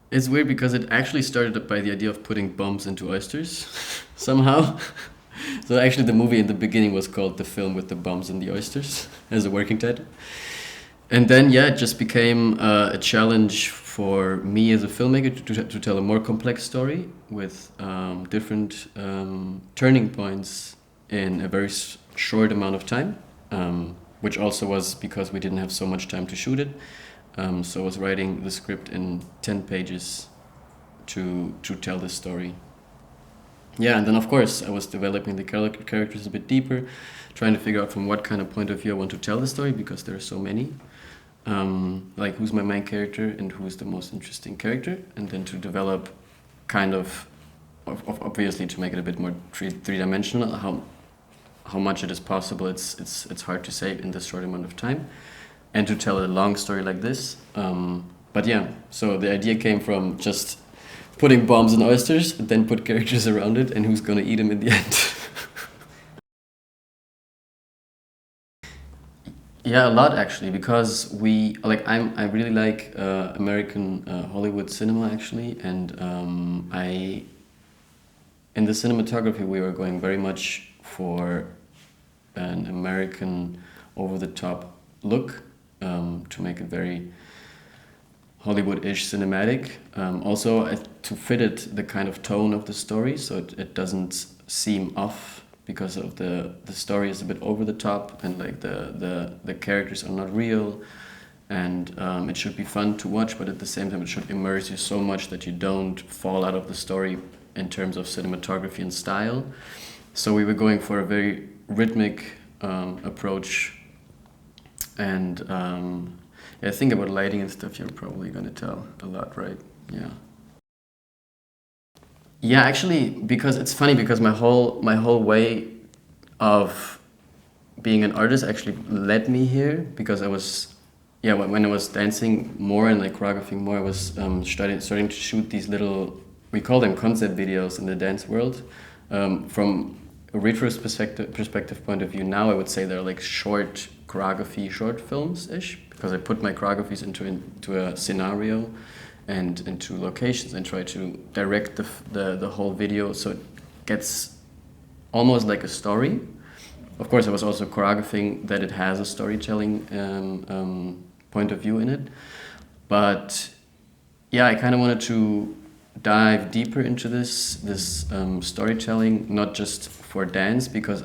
It's weird because it actually started by the idea of putting bombs into oysters somehow. So actually, the movie in the beginning was called "The Film with the Bombs and the Oysters" as a working title. And then, yeah, it just became a challenge for me as a filmmaker to tell a more complex story with different turning points in a very short amount of time, which also was because we didn't have so much time to shoot it. So I was writing the script in 10 pages to tell this story. Yeah, and then of course I was developing the characters a bit deeper, trying to figure out from what kind of point of view I want to tell the story because there are so many. Like who's my main character and who's the most interesting character, and then to develop kind of obviously to make it a bit more three-dimensional. How much it is possible, it's hard to say in this short amount of time, and to tell a long story like this. But yeah, so the idea came from just putting bombs and oysters, and then put characters around it, and who's gonna eat them in the end. Yeah, a lot actually, because I really like American Hollywood cinema actually, and I in the cinematography we were going very much for an American over the top look, to make it very Hollywood-ish cinematic. Also to fit it the kind of tone of the story, so it doesn't seem off because of the story is a bit over the top, and like the characters are not real, and it should be fun to watch, but at the same time it should immerse you so much that you don't fall out of the story in terms of cinematography and style. So we were going for a very rhythmic approach, and yeah, I think about lighting and stuff you're probably gonna tell a lot, right? Yeah. Yeah, actually, because it's funny because my whole way of being an artist actually led me here because I was, yeah, when I was dancing more and like choreographing more, I was starting to shoot these little, we call them concept videos in the dance world. From a perspective point of view, now I would say they're like short choreography, short films ish, because I put my choreographies into a scenario and into locations and try to direct the whole video so it gets almost like a story. Of course, I was also choreographing that it has a storytelling point of view in it. But yeah, I kind of wanted to dive deeper into this storytelling, not just for dance, because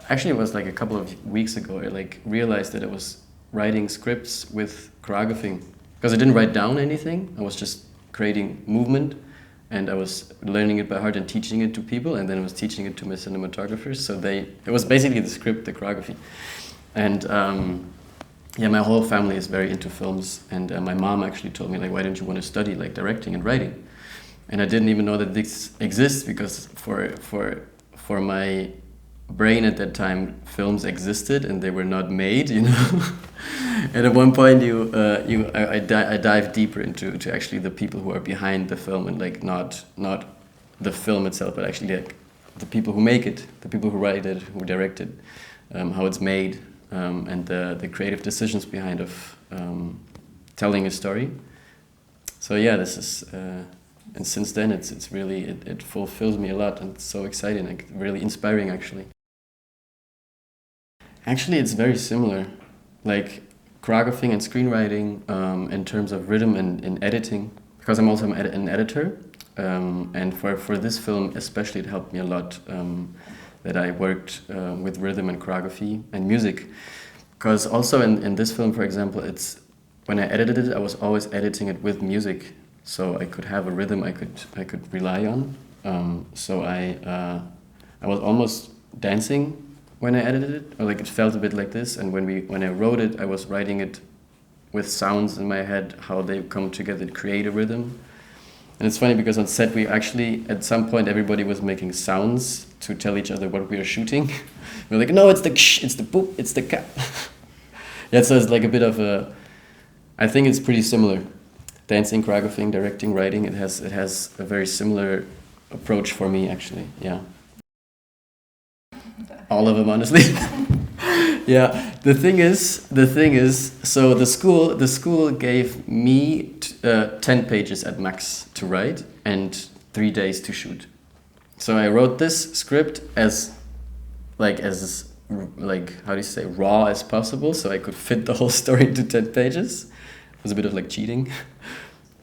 actually it was like a couple of weeks ago I like realized that I was writing scripts with choreographing because I didn't write down anything. I was just creating movement, and I was learning it by heart and teaching it to people, and then I was teaching it to my cinematographers. So it was basically the script, the choreography, and yeah, my whole family is very into films, and my mom actually told me like, why don't you want to study like directing and writing? And I didn't even know that this exists because for my brain at that time, films existed and they were not made, you know. And at one point, I dive deeper into actually the people who are behind the film, and like not the film itself, but actually like the people who make it, the people who write it, who direct it, how it's made, and the creative decisions behind of telling a story. So yeah, this is. And since then, it's really it fulfills me a lot, and it's so exciting, like really inspiring actually. Actually, it's very similar, like choreographing and screenwriting, in terms of rhythm and editing, because I'm also an editor, and for this film especially, it helped me a lot that I worked with rhythm and choreography and music, because also in this film, for example, it's when I edited it, I was always editing it with music, so I could have a rhythm I could rely on. So I was almost dancing when I edited it, or like it felt a bit like this. And when I wrote it, I was writing it with sounds in my head, how they come together to create a rhythm. And it's funny because on set we actually, at some point, everybody was making sounds to tell each other what we are shooting. We're like, no, it's the ksh, it's the boop, it's the ka. Yeah, so it's like a bit of a, I think it's pretty similar. Dancing, choreographing, directing, writing, it has a very similar approach for me actually, yeah. All of them, honestly. Yeah, the thing is, so the school gave me 10 pages at max to write and 3 days to shoot. So I wrote this script as how do you say, raw as possible, so I could fit the whole story into 10 pages. It was a bit of like cheating.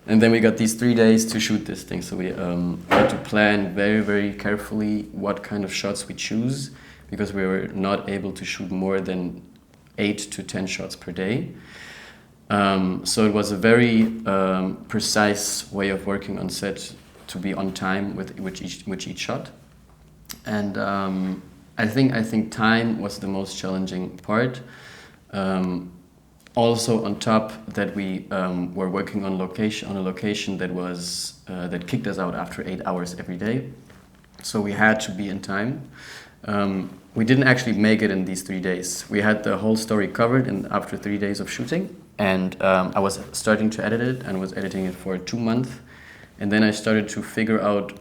And then we got these 3 days to shoot this thing. So we had to plan very, very carefully what kind of shots we choose, because we were not able to shoot more than 8 to 10 shots per day. So it was a very precise way of working on set to be on time with each shot. And I think time was the most challenging part. Also, on top that we were working on a location that was that kicked us out after 8 hours every day, so we had to be in time. We didn't actually make it in these 3 days. We had the whole story covered after 3 days of shooting, and I was starting to edit it and was editing it for 2 months, and then I started to figure out.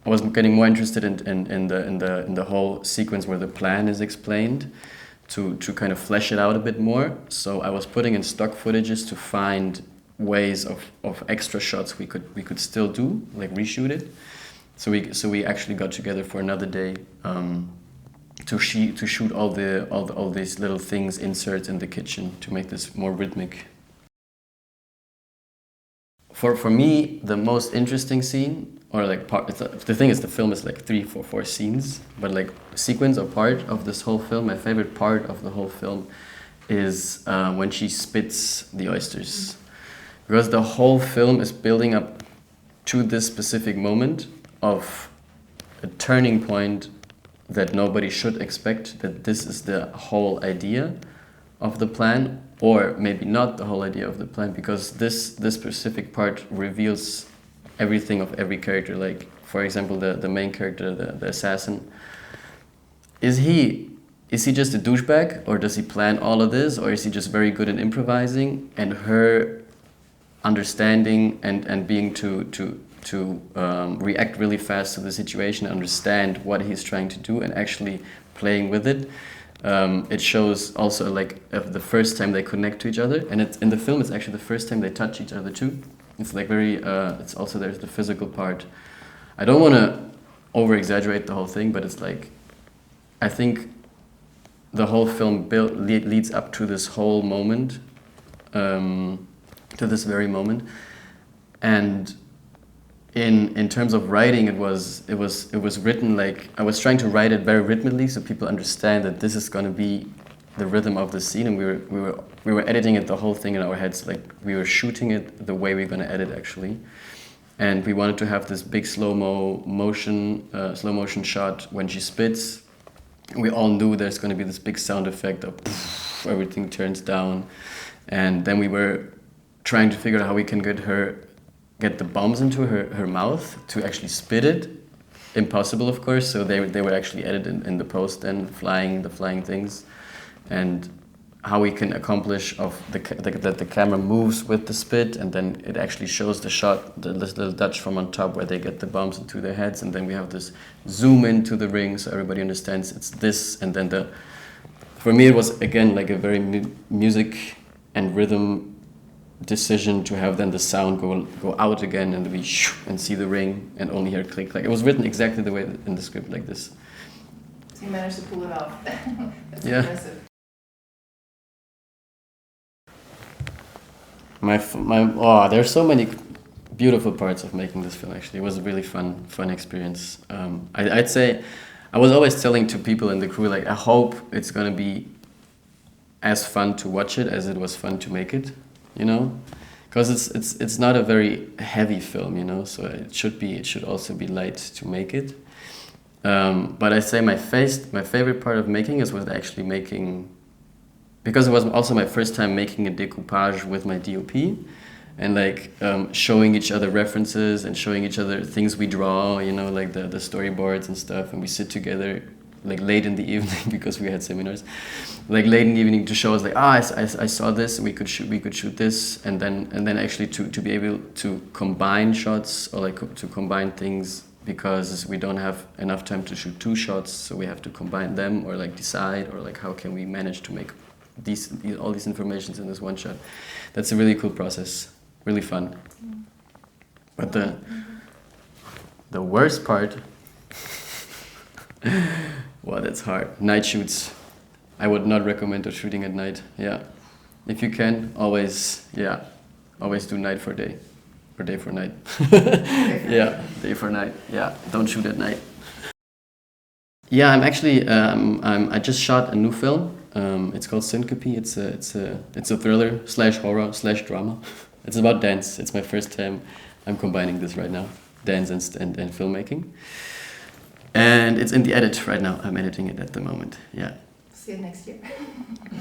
I was getting more interested in the whole sequence where the plan is explained, to kind of flesh it out a bit more. So I was putting in stock footages to find ways of extra shots we could still do, like reshoot it. So we actually got together for another day to shoot all these little things, inserts in the kitchen, to make this more rhythmic. For me, the most interesting scene, or like part, the thing is, the film is like 3, 4 scenes, but like sequence or part of this whole film, my favorite part of the whole film is when she spits the oysters, because the whole film is building up to this specific moment of a turning point that nobody should expect, that this is the whole idea of the plan, or maybe not the whole idea of the plan, because this specific part reveals everything of every character. Like, for example, the main character, the assassin, is he just a douchebag, or does he plan all of this, or is he just very good at improvising? And her understanding and being to react really fast to the situation, understand what he's trying to do, and actually playing with it. It shows also like the first time they connect to each other, and in the film it's actually the first time they touch each other too. It's like very. It's also, there's the physical part. I don't want to over exaggerate the whole thing, but it's like, I think the whole film leads up to this whole moment, to this very moment, and in terms of writing, it was written like, I was trying to write it very rhythmically, so people understand that this is going to be the rhythm of the scene, and we were editing it, the whole thing in our heads, like we were shooting it the way we're going to edit actually, and we wanted to have this big slow motion shot when she spits. We all knew there's going to be this big sound effect of poof, everything turns down, and then we were trying to figure out how we can get the bombs into her mouth to actually spit it. Impossible, of course, so they were actually edited in the post, then the flying things, and how we can accomplish that the camera moves with the spit, and then it actually shows the shot, the little Dutch from on top where they get the bombs into their heads, and then we have this zoom into the ring so everybody understands it's this, and then for me it was again like a very music and rhythm decision to have then the sound go out again, and we and see the ring and only hear click. Like, it was written exactly the way in the script, like this. So you managed to pull it off. That's yeah. impressive. There's so many beautiful parts of making this film. Actually, it was a really fun experience. I'd say I was always telling to people in the crew, like, I hope it's gonna be as fun to watch it as it was fun to make it. You know, because it's not a very heavy film, you know, so it should also be light to make it. But I say my favorite part of making was actually making, because it was also my first time making a decoupage with my DOP, and like showing each other references and showing each other things we draw, you know, like the storyboards and stuff, and we sit together like late in the evening because we had seminars, like late in the evening to show us like, I saw this, we could shoot this, and then actually to be able to combine shots, or like to combine things, because we don't have enough time to shoot 2 shots, so we have to combine them, or like decide, or like how can we manage to make all these informations in this one shot. That's a really cool process, really fun. But the worst part, well, that's hard. Night shoots. I would not recommend shooting at night. Yeah, if you can, always do night for day, or day for night. Yeah, day for night. Yeah, don't shoot at night. Yeah, I'm actually I just shot a new film. It's called Syncope. It's a thriller / horror / drama. It's about dance. It's my first time I'm combining this right now, dance and filmmaking. And it's in the edit right now. I'm editing it at the moment. Yeah. See you next year.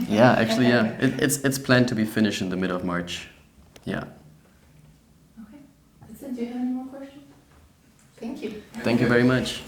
Yeah, actually, yeah. It's planned to be finished in the middle of March. Yeah. Okay. That's it. Do you have any more questions? Thank you. Thank you very much.